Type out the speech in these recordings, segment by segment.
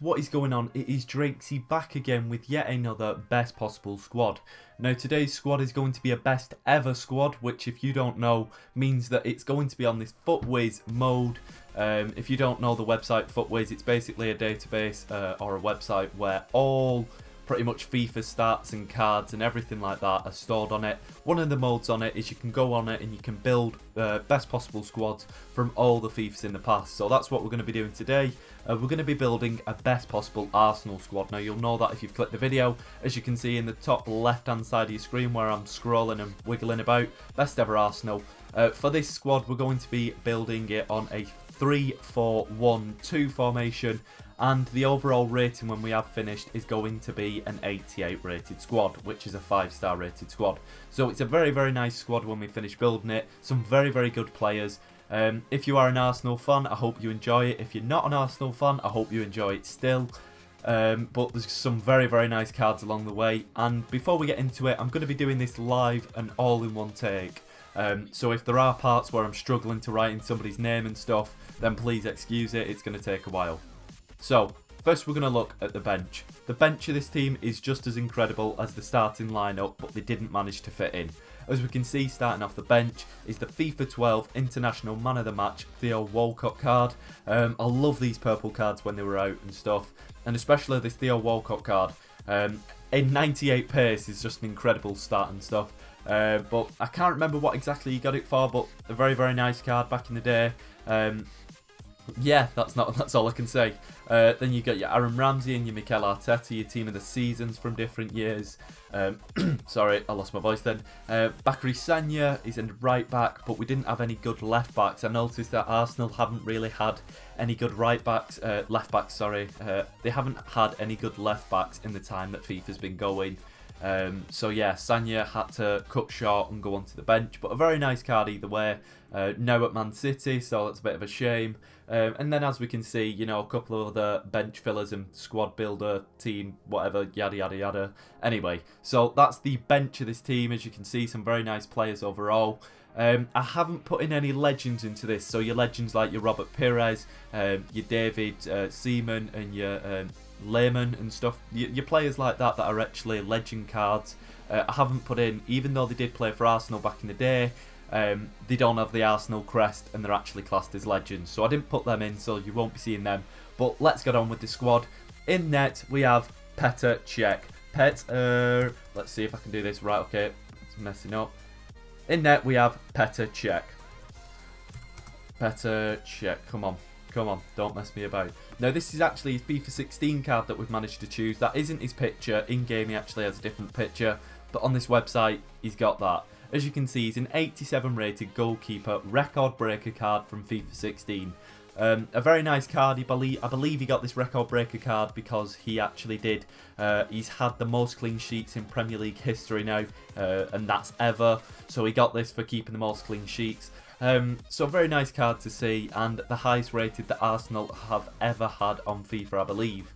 What is going on? It is Drakesy back again with yet another best possible squad. Now today's squad is going to be a best ever squad, which if you don't know means that it's going to be on this FUTWiz mode. If you don't know the website FUTWiz, it's basically a database or a website where all pretty much FIFA stats and cards and everything like that are stored on it. One of the modes on it is you can go on it and you can build best possible squads from all the FIFAs in the past. So that's what we're going to be doing today. We're going to be building a best possible Arsenal squad. Now you'll know that if you've clicked the video, as you can see in the top left hand side of your screen where I'm scrolling and wiggling about, best ever Arsenal. For this squad we're going to be building it on a 3-4-1-2 formation, and the overall rating when we have finished is going to be an 88 rated squad, which is a 5-star rated squad. So it's a very nice squad when we finish building it. Some very good players. If you are an Arsenal fan, I hope you enjoy it. If you're not an Arsenal fan, I hope you enjoy it still. But there's some very nice cards along the way. And before we get into it, I'm going to be doing this live and all in one take. So if there are parts where I'm struggling to write in somebody's name and stuff, then please excuse it. It's going to take a while. So, first we're going to look at the bench. The bench of this team is just as incredible as the starting lineup, but they didn't manage to fit in. As we can see, starting off the bench is the FIFA 12 International Man of the Match Theo Walcott card. I love these purple cards when they were out and stuff, and especially this Theo Walcott card. In 98 pace is just an incredible stat and stuff. But I can't remember what exactly you got it for, but a very nice card back in the day. Yeah, that's all I can say. Then you got your Aaron Ramsey and your Mikel Arteta, your team of the seasons from different years. Sorry, I lost my voice then. Bakary Sagna is in right back, but we didn't have any good left backs. I noticed that Arsenal haven't really had any good left backs. They haven't had any good left backs in the time that FIFA's been going. So yeah, Sagna had to cut short and go onto the bench, but a very nice card either way. Now at Man City, so that's a bit of a shame. And then as we can see, you know, a couple of other bench fillers and squad builder, team, whatever, yada. Anyway, so that's the bench of this team. As you can see, some very nice players overall. I haven't put in any legends into this, so your legends like your Robert Pires, your David Seaman and your Lehman and stuff, your players like that are actually legend cards. I haven't put in, even though they did play for Arsenal back in the day, they don't have the Arsenal crest and they're actually classed as legends, so I didn't put them in, so you won't be seeing them. But let's get on with the squad. In net we have Petr Cech. Let's see if I can do this right. Okay, it's messing up. In net we have Petr Cech. Petr Cech, come on, don't mess me about. Now this is actually his FIFA 16 card that we've managed to choose. That isn't his picture. In game he actually has a different picture, but on this website he's got that. As you can see, he's an 87 rated goalkeeper record breaker card from FIFA 16. A very nice card. I believe he got this record breaker card because he actually did. He's had the most clean sheets in Premier League history now, and that's ever. So he got this for keeping the most clean sheets. So very nice card to see, and the highest rated that Arsenal have ever had on FIFA, I believe.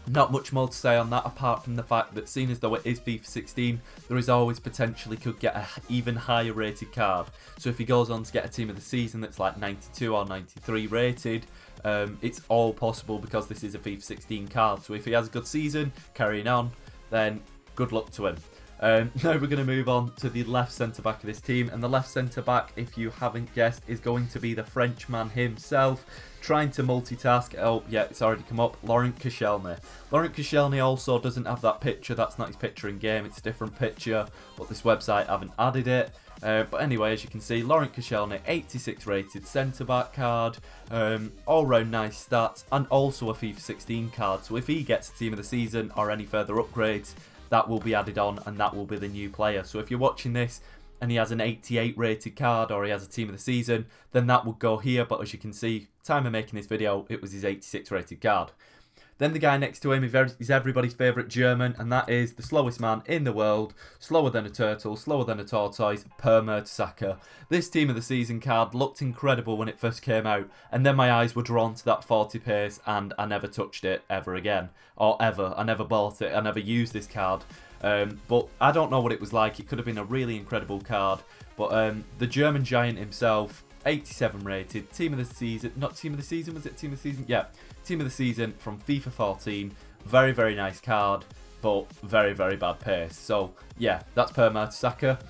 Not much more to say on that apart from the fact that, seeing as though it is FIFA 16, there is always potentially could get an even higher rated card. So if he goes on to get a team of the season that's like 92 or 93 rated, it's all possible because this is a FIFA 16 card. So if he has a good season, carrying on, then good luck to him. Now we're going to move on to the left centre-back of this team, and the left centre-back, if you haven't guessed, is going to be the Frenchman himself, trying to multitask. Oh yeah, it's already come up. Laurent Koscielny. Laurent Koscielny also doesn't have that picture. That's not his picture in game, it's a different picture, but this website haven't added it. But anyway, as you can see, Laurent Koscielny, 86 rated centre-back card, all round nice stats, and also a FIFA 16 card. So if he gets a team of the season or any further upgrades, that will be added on and that will be the new player. So if you're watching this and he has an 88 rated card or he has a team of the season, then that would go here. But as you can see, time of making this video, it was his 86 rated card. Then the guy next to him is everybody's favourite German, and that is the slowest man in the world, slower than a turtle, slower than a tortoise, Per Mertesacker. This team of the season card looked incredible when it first came out, and then my eyes were drawn to that 40 pace, and I never touched it ever again. Or ever. I never bought it. I never used this card. But I don't know what it was like. It could have been a really incredible card. But the German giant himself, 87 rated, team of the season, not team of the season, was it team of the season? Yeah, team of the season from FIFA 14. Very, very nice card, but very, very bad pace. So, yeah, that's Per Mertesacker.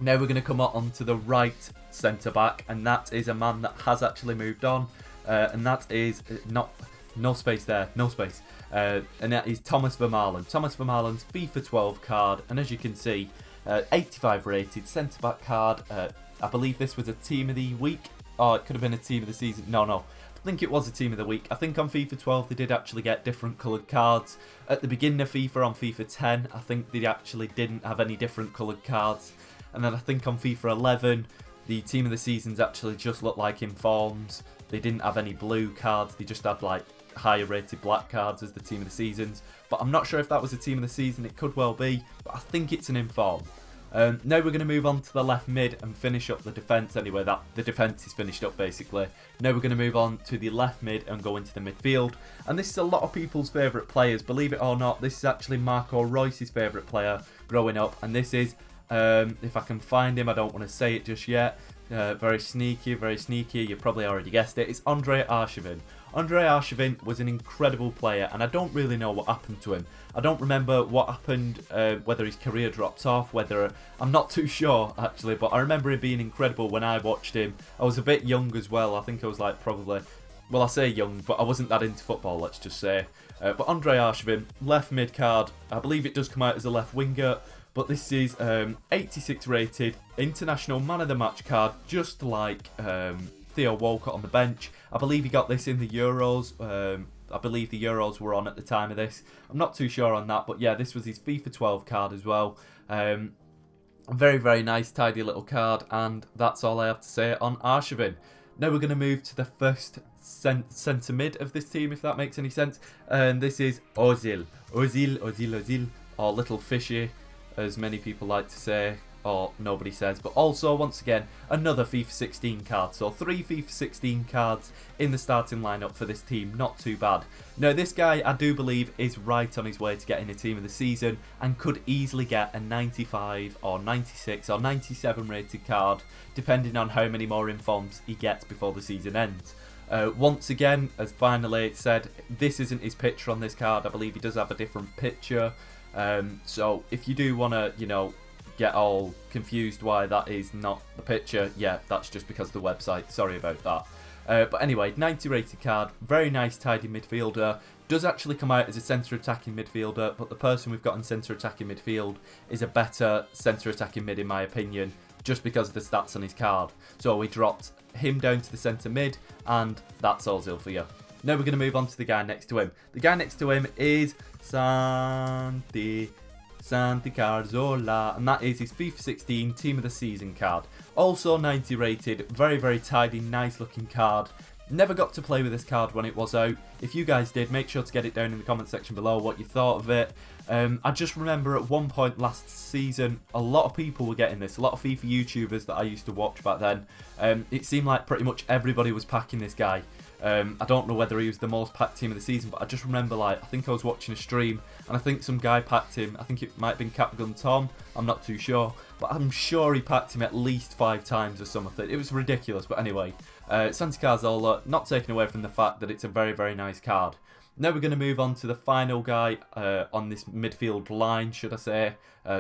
Now we're going to come on to the right centre-back, and that is a man that has actually moved on, and that is no space there, no space, and that is Thomas Vermaelen. Thomas Vermaelen's FIFA 12 card, and as you can see, 85 rated centre-back card. I believe this was a team of the week, or it could have been a team of the season. No, I think it was a team of the week. I think on FIFA 12 they did actually get different coloured cards. At the beginning of FIFA, on FIFA 10, I think they actually didn't have any different coloured cards. And then I think on FIFA 11, the team of the seasons actually just looked like informs. They didn't have any blue cards. They just had like higher rated black cards as the team of the seasons. But I'm not sure if that was a team of the season. It could well be. But I think it's an inform. Now we're going to move on to the left mid and finish up the defence. Anyway, the defence is finished up basically. Now we're going to move on to the left mid and go into the midfield. And this is a lot of people's favourite players. Believe it or not, this is actually Marco Reus's favourite player growing up. And this is, if I can find him, I don't want to say it just yet. Very sneaky, very sneaky. You probably already guessed it. It's Andrei Arshavin. Andrei Arshavin was an incredible player, and I don't really know what happened to him. I don't remember what happened, whether his career dropped off, I'm not too sure actually, but I remember him being incredible when I watched him. I was a bit young as well. I think I was like probably, well, I say young, but I wasn't that into football, let's just say. But Andrei Arshavin, left mid card. I believe it does come out as a left winger. But this is 86 rated, international man of the match card, just like Theo Walcott on the bench. I believe he got this in the Euros. I believe the Euros were on at the time of this. I'm not too sure on that, but yeah, this was his FIFA 12 card as well. Very, very nice, tidy little card, and that's all I have to say on Arshavin. Now we're going to move to the first centre mid of this team, if that makes any sense. And this is Ozil, or Little Fishy, as many people like to say, or nobody says. But also, once again, another FIFA 16 card. So 3 FIFA 16 cards in the starting lineup for this team. Not too bad. Now, this guy, I do believe, is right on his way to getting a team of the season and could easily get a 95 or 96 or 97 rated card, depending on how many more informs he gets before the season ends. Once again, as finally said, this isn't his picture on this card. I believe he does have a different picture. So if you do want to, get all confused why that is not the picture, yeah, that's just because of the website. Sorry about that. But anyway, 90 rated card, very nice, tidy midfielder. Does actually come out as a centre attacking midfielder, but the person we've got in centre attacking midfield is a better centre attacking mid in my opinion, just because of the stats on his card. So we dropped him down to the centre mid, and that's Ozil for you. Now we're going to move on to the guy next to him. The guy next to him is Santi Cazorla, and that is his FIFA 16 Team of the Season card. Also 90 rated, very, very tidy, nice looking card. Never got to play with this card when it was out. If you guys did, make sure to get it down in the comment section below what you thought of it. I just remember at one point last season, a lot of people were getting this. A lot of FIFA YouTubers that I used to watch back then. It seemed like pretty much everybody was packing this guy. I don't know whether he was the most packed team of the season, but I just remember, I think I was watching a stream, and I think some guy packed him. I think it might have been Capgun Tom, I'm not too sure, but I'm sure he packed him at least 5 times or something. It was ridiculous, but anyway, Santi Cazorla, not taking away from the fact that it's a very, very nice card. Now we're going to move on to the final guy on this midfield line, should I say,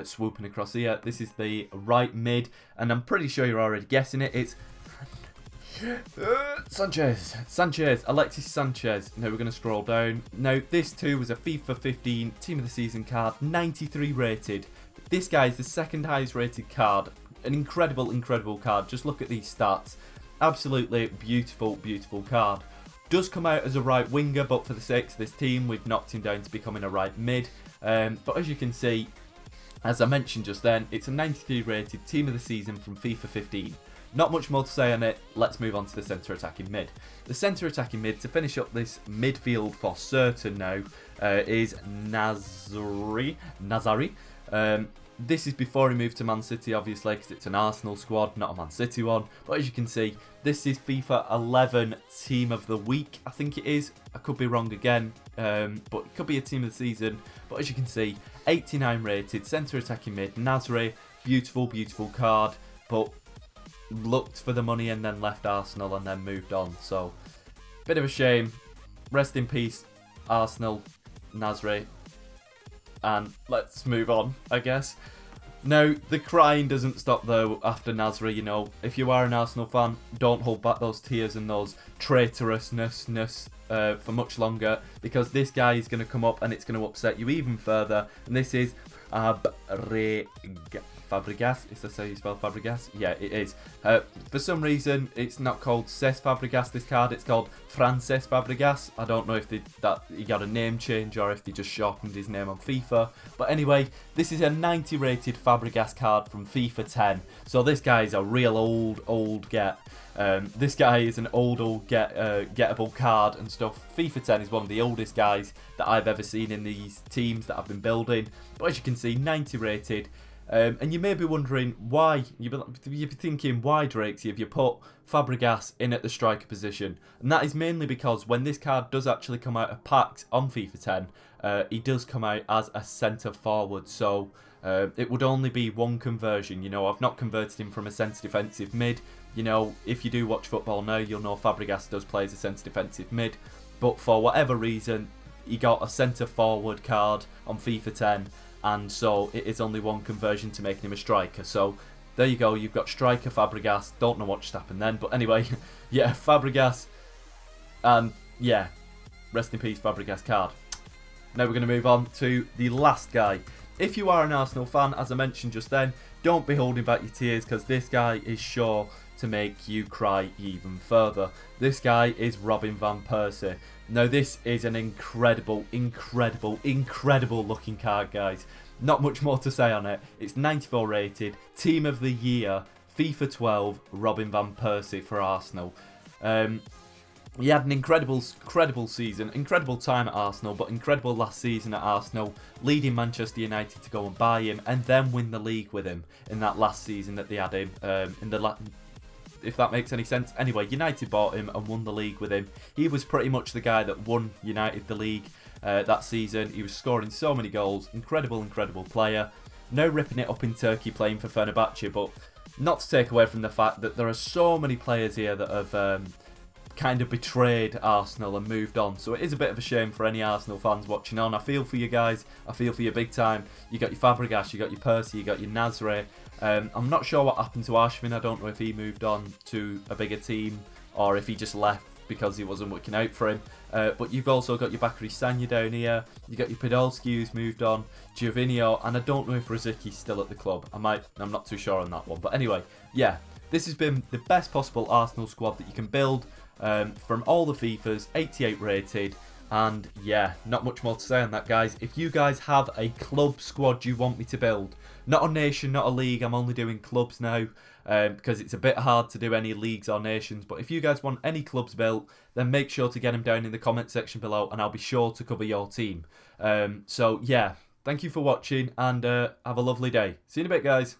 swooping across here. This is the right mid, and I'm pretty sure you're already guessing it. It's Sánchez, Alexis Sánchez. Now we're going to scroll down. Now this too was a FIFA 15 Team of the Season card, 93 rated. This guy is the second highest rated card. An incredible, incredible card. Just look at these stats. Absolutely beautiful, beautiful card. Does come out as a right winger, but for the sake of this team, we've knocked him down to becoming a right mid. But as you can see, as I mentioned just then, it's a 93 rated Team of the Season from FIFA 15. Not much more to say on it. Let's move on to the centre attacking mid. The centre attacking mid, to finish up this midfield for certain now, is Nazari. This is before he moved to Man City, obviously, because it's an Arsenal squad, not a Man City one. But as you can see, this is FIFA 11 Team of the Week, I think it is. I could be wrong again, but it could be a Team of the Season. But as you can see, 89 rated, centre attacking mid, Nasri, beautiful, beautiful card. But looked for the money and then left Arsenal and then moved on. So, bit of a shame. Rest in peace, Arsenal, Nasri. And let's move on, I guess. Now, the crying doesn't stop though after Nasri, you know. If you are an Arsenal fan, don't hold back those tears and those traitorousness for much longer, because this guy is going to come up and it's going to upset you even further. And this is Fàbregas. Is that how you spell Fàbregas? Yeah, it is. For some reason, it's not called Cesc Fàbregas, this card. It's called Frances Fàbregas. I don't know if he got a name change or if they just shortened his name on FIFA. But anyway, this is a 90 rated Fàbregas card from FIFA 10. So this guy is a real old get. This guy is an old gettable card and stuff. FIFA 10 is one of the oldest guys that I've ever seen in these teams that I've been building. But as you can see, 90 rated. And you may be wondering why, you'll be thinking, why, Drakesy, have you put Fàbregas in at the striker position? And that is mainly because when this card does actually come out of packs on FIFA 10, he does come out as a centre forward. So it would only be one conversion. You know, I've not converted him from a centre defensive mid. You know, if you do watch football now, you'll know Fàbregas does play as a centre defensive mid. But for whatever reason, he got a centre forward card on FIFA 10. And so it is only one conversion to making him a striker. So there you go, you've got striker Fàbregas. Don't know what just happened then, but anyway, yeah, Fàbregas. And yeah, rest in peace Fàbregas card. Now we're going to move on to the last guy. If you are an Arsenal fan, as I mentioned just then, don't be holding back your tears, because this guy is sure to make you cry even further. This guy is Robin van Persie. Now this is an incredible looking card, guys. Not much more to say on it. It's 94 rated, Team of the Year, FIFA 12, Robin van Persie for Arsenal. He had an incredible season, incredible time at Arsenal, but incredible last season at Arsenal, leading Manchester United to go and buy him and then win the league with him in that last season that they had him, if that makes any sense. Anyway, United bought him and won the league with him. He was pretty much the guy that won United the league that season. He was scoring so many goals. Incredible player. Now ripping it up in Turkey playing for Fenerbahce, but not to take away from the fact that there are so many players here that have kind of betrayed Arsenal and moved on. So it is a bit of a shame for any Arsenal fans watching on. I feel for you guys. I feel for you big time. You got your Fàbregas, you got your Persie, you got your Nasri. I'm not sure what happened to Ashvin. I don't know if he moved on to a bigger team or if he just left because he wasn't working out for him. But you've also got your Bakary Sagna down here. You got your Podolski who's moved on, Giovinio, and I don't know if Rosiki's still at the club. I'm not too sure on that one. But anyway, yeah, this has been the best possible Arsenal squad that you can build from all the FIFAs, 88 rated. And yeah, not much more to say on that, guys. If you guys have a club squad you want me to build, not a nation, not a league, I'm only doing clubs now because it's a bit hard to do any leagues or nations. But if you guys want any clubs built, then make sure to get them down in the comment section below and I'll be sure to cover your team. So yeah, thank you for watching and have a lovely day. See you in a bit, guys.